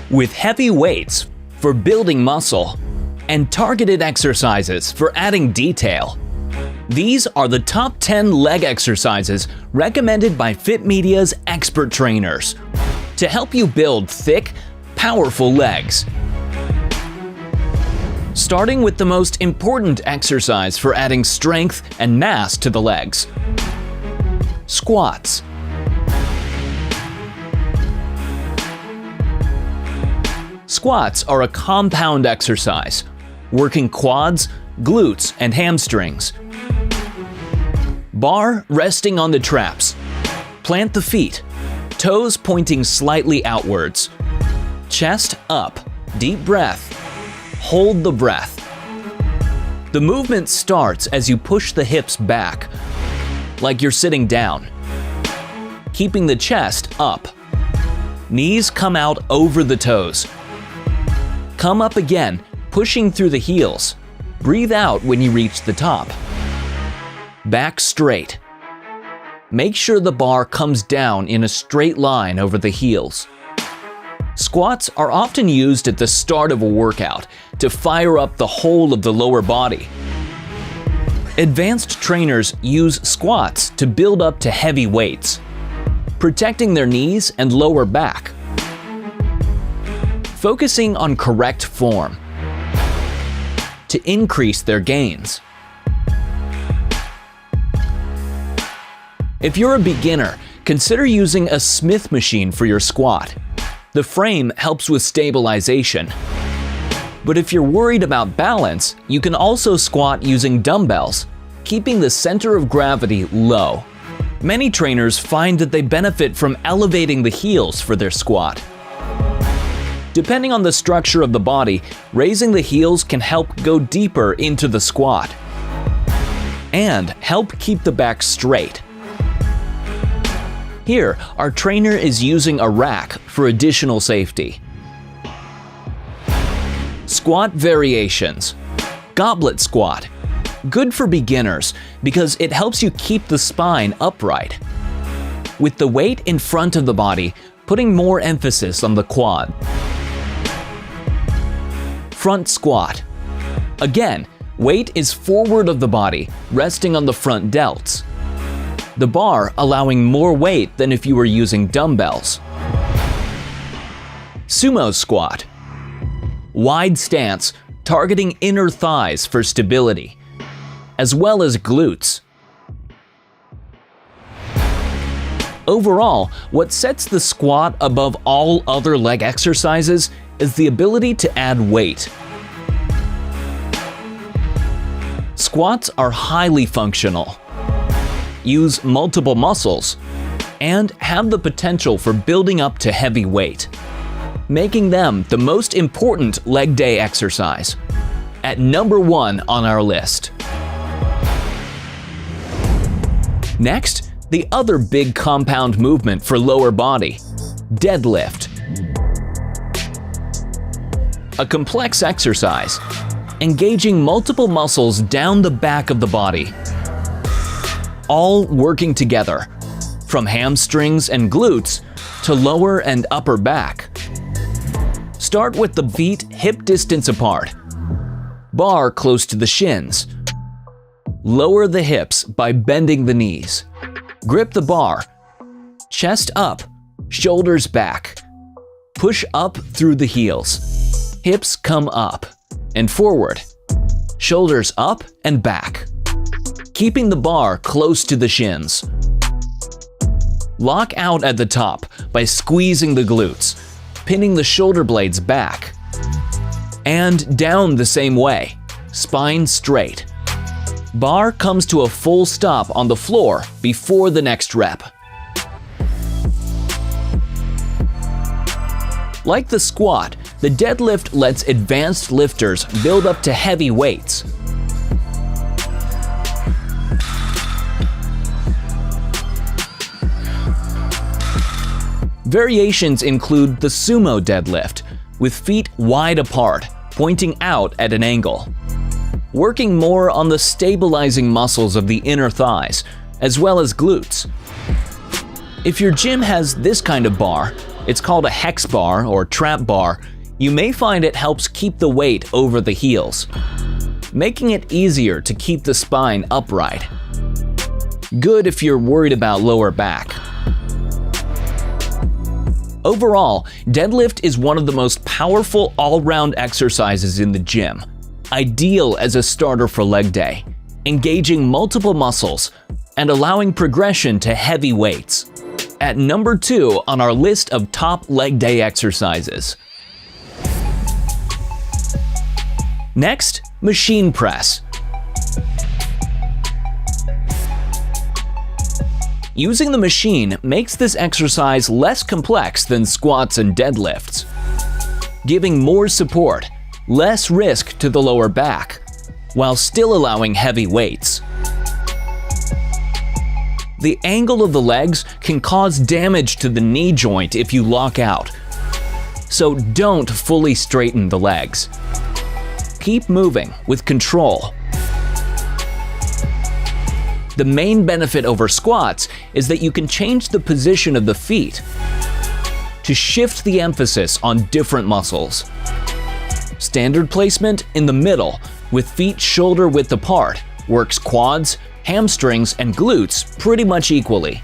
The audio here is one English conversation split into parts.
with heavy weights for building muscle and targeted exercises for adding detail. These are the top 10 leg exercises recommended by Fit Media's expert trainers to help you build thick, powerful legs. Starting with the most important exercise for adding strength and mass to the legs: squats. Squats are a compound exercise, working quads, glutes, and hamstrings. Bar resting on the traps. Plant the feet, toes pointing slightly outwards. Chest up, deep breath. Hold the breath. The movement starts as you push the hips back, like you're sitting down, keeping the chest up. Knees come out over the toes. Come up again, pushing through the heels. Breathe out when you reach the top. Back straight. Make sure the bar comes down in a straight line over the heels. Squats are often used at the start of a workout to fire up the whole of the lower body. Advanced trainers use squats to build up to heavy weights, protecting their knees and lower back. Focusing on correct form to increase their gains. If you're a beginner, consider using a Smith machine for your squat. The frame helps with stabilization. But if you're worried about balance, you can also squat using dumbbells, keeping the center of gravity low. Many trainers find that they benefit from elevating the heels for their squat. Depending on the structure of the body, raising the heels can help go deeper into the squat and help keep the back straight. Here, our trainer is using a rack for additional safety. Squat variations. Goblet squat. Good for beginners because it helps you keep the spine upright. With the weight in front of the body, putting more emphasis on the quad. Front squat. Again, weight is forward of the body, resting on the front delts. The bar allowing more weight than if you were using dumbbells. Sumo squat. Wide stance, targeting inner thighs for stability, as well as glutes. Overall, what sets the squat above all other leg exercises is the ability to add weight. Squats are highly functional, use multiple muscles, and have the potential for building up to heavy weight, making them the most important leg day exercise. At number 1 on our list. Next, the other big compound movement for lower body: deadlift. A complex exercise, engaging multiple muscles down the back of the body, all working together, from hamstrings and glutes to lower and upper back. Start with the feet hip distance apart, bar close to the shins. Lower the hips by bending the knees. Grip the bar, chest up, shoulders back. Push up through the heels. Hips come up and forward, shoulders up and back, keeping the bar close to the shins. Lock out at the top by squeezing the glutes, pinning the shoulder blades back. And down the same way, spine straight. Bar comes to a full stop on the floor before the next rep. Like the squat, the deadlift lets advanced lifters build up to heavy weights. Variations include the sumo deadlift, with feet wide apart, pointing out at an angle, working more on the stabilizing muscles of the inner thighs, as well as glutes. If your gym has this kind of bar, It's called a hex bar or trap bar. You may find it helps keep the weight over the heels, making it easier to keep the spine upright. Good if you're worried about lower back. Overall, deadlift is one of the most powerful all-round exercises in the gym, ideal as a starter for leg day, engaging multiple muscles and allowing progression to heavy weights. At number 2 on our list of top leg day exercises. Next, machine press. Using the machine makes this exercise less complex than squats and deadlifts, giving more support, less risk to the lower back, while still allowing heavy weights. The angle of the legs can cause damage to the knee joint if you lock out, so don't fully straighten the legs. Keep moving with control. The main benefit over squats is that you can change the position of the feet to shift the emphasis on different muscles. Standard placement in the middle with feet shoulder width apart works quads, hamstrings, and glutes pretty much equally.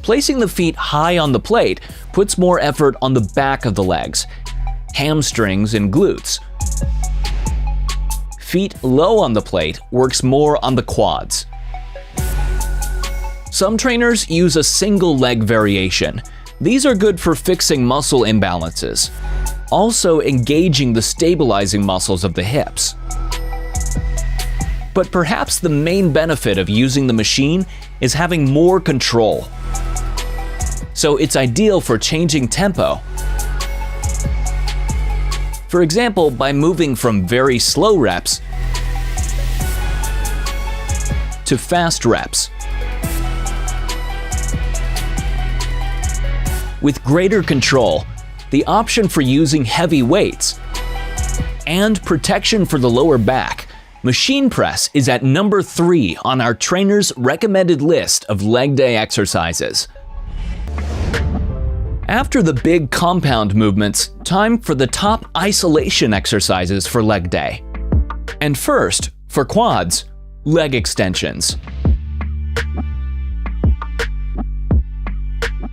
Placing the feet high on the plate puts more effort on the back of the legs, hamstrings, and glutes. Feet low on the plate works more on the quads. Some trainers use a single leg variation. These are good for fixing muscle imbalances, also engaging the stabilizing muscles of the hips. But perhaps the main benefit of using the machine is having more control. So it's ideal for changing tempo. For example, by moving from very slow reps to fast reps. With greater control, the option for using heavy weights, and protection for the lower back, machine press is at number 3 on our trainer's recommended list of leg day exercises. After the big compound movements, time for the top isolation exercises for leg day. And first, for quads, leg extensions.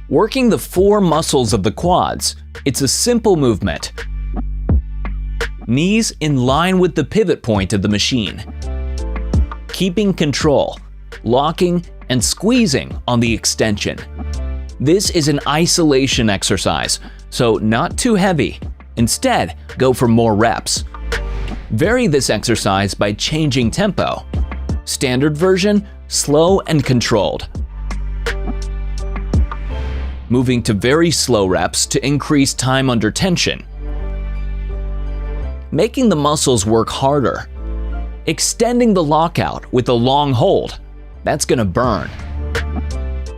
Working the 4 muscles of the quads, it's a simple movement. Knees in line with the pivot point of the machine. Keeping control, locking, and squeezing on the extension. This is an isolation exercise, so not too heavy. Instead, go for more reps. Vary this exercise by changing tempo. Standard version, slow and controlled. Moving to very slow reps to increase time under tension. Making the muscles work harder. Extending the lockout with a long hold. That's gonna burn.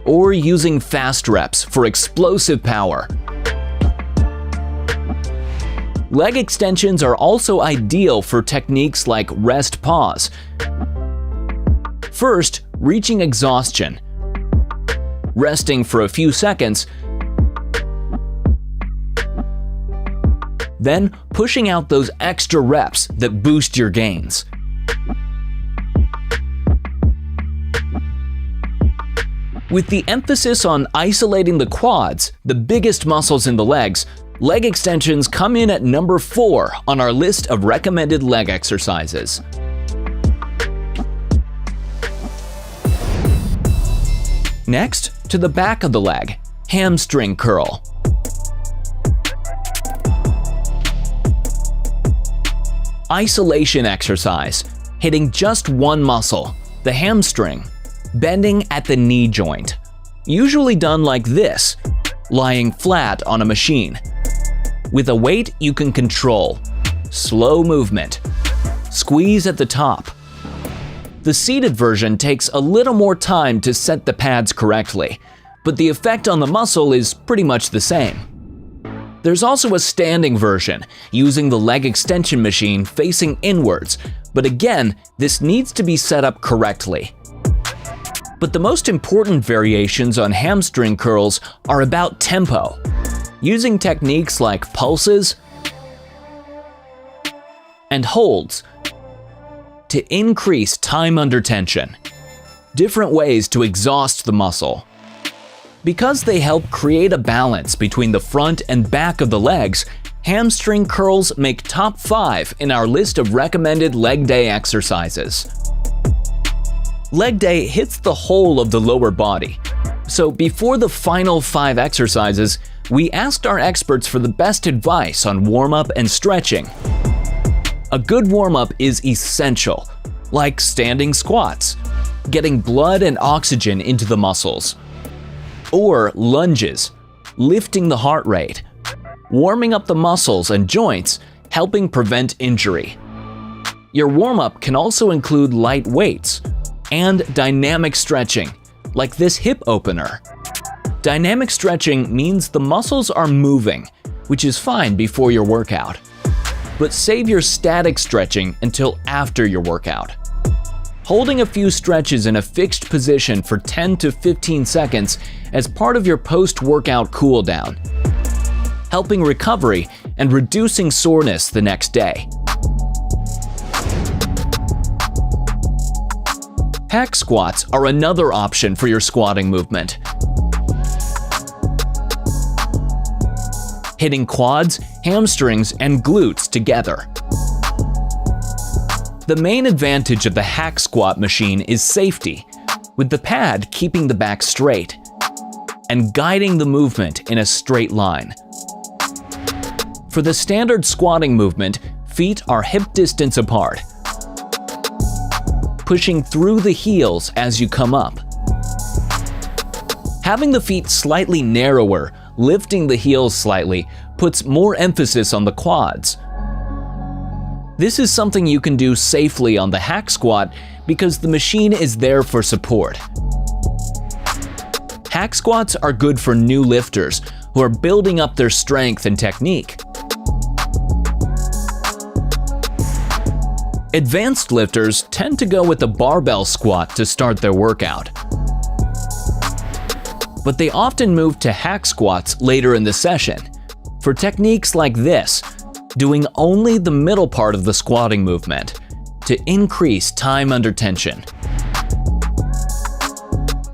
Or using fast reps for explosive power. Leg extensions are also ideal for techniques like rest pause. First, reaching exhaustion. Resting for a few seconds. Then pushing out those extra reps that boost your gains. With the emphasis on isolating the quads, the biggest muscles in the legs, leg extensions come in at number 4 on our list of recommended leg exercises. Next, to the back of the leg, hamstring curl. Isolation exercise, hitting just one muscle, the hamstring, bending at the knee joint. Usually done like this, lying flat on a machine. With a weight you can control. Slow movement. Squeeze at the top. The seated version takes a little more time to set the pads correctly, but the effect on the muscle is pretty much the same. There's also a standing version, using the leg extension machine facing inwards, but again, this needs to be set up correctly. But the most important variations on hamstring curls are about tempo, using techniques like pulses and holds to increase time under tension, different ways to exhaust the muscle. Because they help create a balance between the front and back of the legs, hamstring curls make top 5 in our list of recommended leg day exercises. Leg day hits the whole of the lower body. So before the final 5 exercises, we asked our experts for the best advice on warm-up and stretching. A good warm-up is essential, like standing squats, getting blood and oxygen into the muscles, or lunges, lifting the heart rate, warming up the muscles and joints, helping prevent injury. Your warm-up can also include light weights and dynamic stretching, like this hip opener. Dynamic stretching means the muscles are moving, which is fine before your workout. But save your static stretching until after your workout. Holding a few stretches in a fixed position for 10 to 15 seconds as part of your post-workout cool-down, helping recovery and reducing soreness the next day. Hack squats are another option for your squatting movement. Hitting quads, hamstrings, and glutes together. The main advantage of the hack squat machine is safety, with the pad keeping the back straight and guiding the movement in a straight line. For the standard squatting movement, feet are hip distance apart, pushing through the heels as you come up. Having the feet slightly narrower, lifting the heels slightly, puts more emphasis on the quads. This is something you can do safely on the hack squat because the machine is there for support. Hack squats are good for new lifters who are building up their strength and technique. Advanced lifters tend to go with a barbell squat to start their workout. But they often move to hack squats later in the session. For techniques like this, doing only the middle part of the squatting movement to increase time under tension.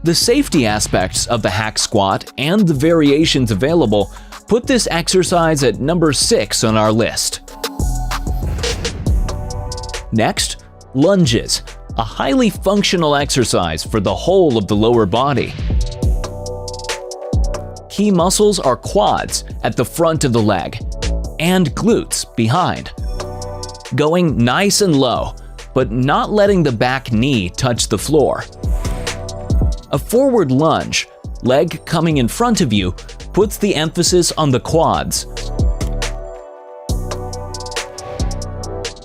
The safety aspects of the hack squat and the variations available put this exercise at number 6 on our list. Next, lunges, a highly functional exercise for the whole of the lower body. Key muscles are quads at the front of the leg and glutes behind. Going nice and low, but not letting the back knee touch the floor. A forward lunge, leg coming in front of you, puts the emphasis on the quads.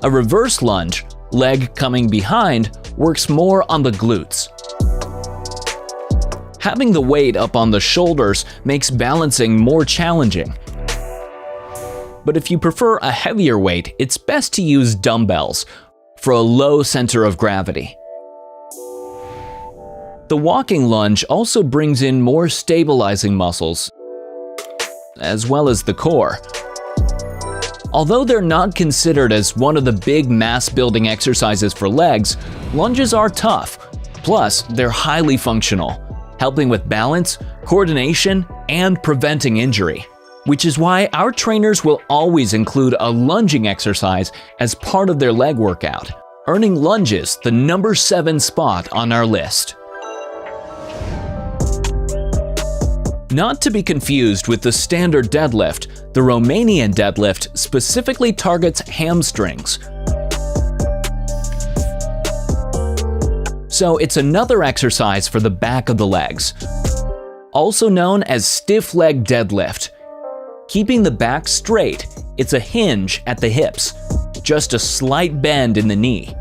A reverse lunge, leg coming behind, works more on the glutes. Having the weight up on the shoulders makes balancing more challenging. But if you prefer a heavier weight, it's best to use dumbbells for a low center of gravity. The walking lunge also brings in more stabilizing muscles, as well as the core. Although they're not considered as one of the big mass-building exercises for legs, lunges are tough. Plus, they're highly functional, helping with balance, coordination, and preventing injury. Which is why our trainers will always include a lunging exercise as part of their leg workout, earning lunges the number 7 spot on our list. Not to be confused with the standard deadlift, the Romanian deadlift specifically targets hamstrings. So it's another exercise for the back of the legs, also known as stiff leg deadlift. Keeping the back straight, it's a hinge at the hips, just a slight bend in the knee,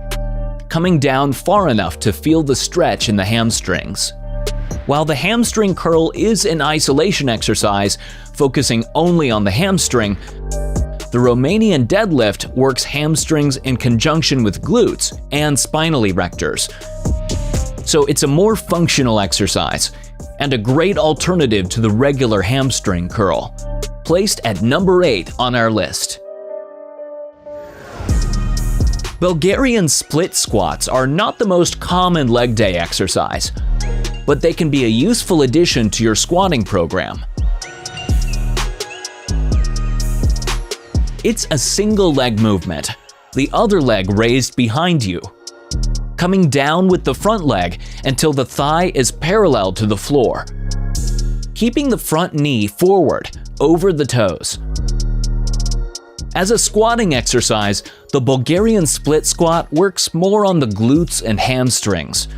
coming down far enough to feel the stretch in the hamstrings. While the hamstring curl is an isolation exercise, focusing only on the hamstring, the Romanian deadlift works hamstrings in conjunction with glutes and spinal erectors. so it's a more functional exercise and a great alternative to the regular hamstring curl. Placed at number 8 on our list. Bulgarian split squats are not the most common leg day exercise, but they can be a useful addition to your squatting program. It's a single leg movement, the other leg raised behind you, coming down with the front leg until the thigh is parallel to the floor, keeping the front knee forward over the toes. As a squatting exercise, the Bulgarian split squat works more on the glutes and hamstrings,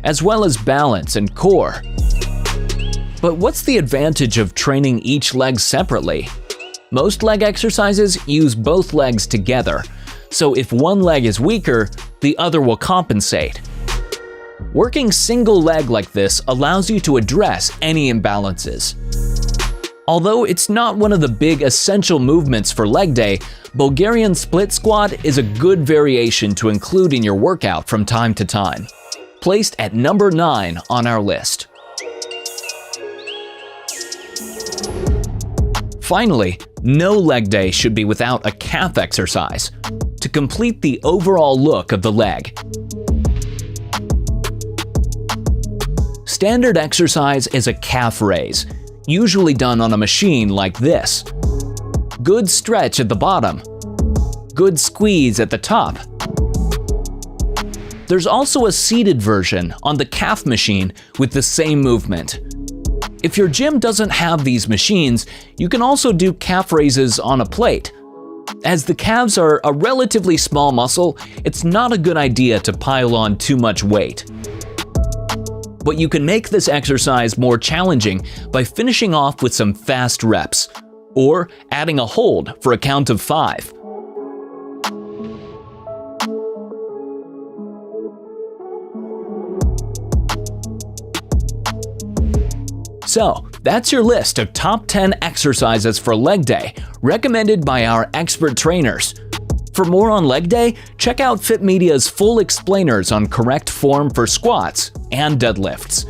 as well as balance and core. But what's the advantage of training each leg separately? Most leg exercises use both legs together, so if one leg is weaker, the other will compensate. Working single leg like this allows you to address any imbalances. Although it's not one of the big essential movements for leg day, Bulgarian split squat is a good variation to include in your workout from time to time. Placed at number 9 on our list. Finally, no leg day should be without a calf exercise to complete the overall look of the leg. Standard exercise is a calf raise, usually done on a machine like this. Good stretch at the bottom. Good squeeze at the top. There's also a seated version on the calf machine with the same movement. If your gym doesn't have these machines, you can also do calf raises on a plate. As the calves are a relatively small muscle, it's not a good idea to pile on too much weight. But you can make this exercise more challenging by finishing off with some fast reps, or adding a hold for a count of 5. So, that's your list of top 10 exercises for leg day, recommended by our expert trainers. For more on leg day, check out Fit Media's full explainers on correct form for squats and deadlifts.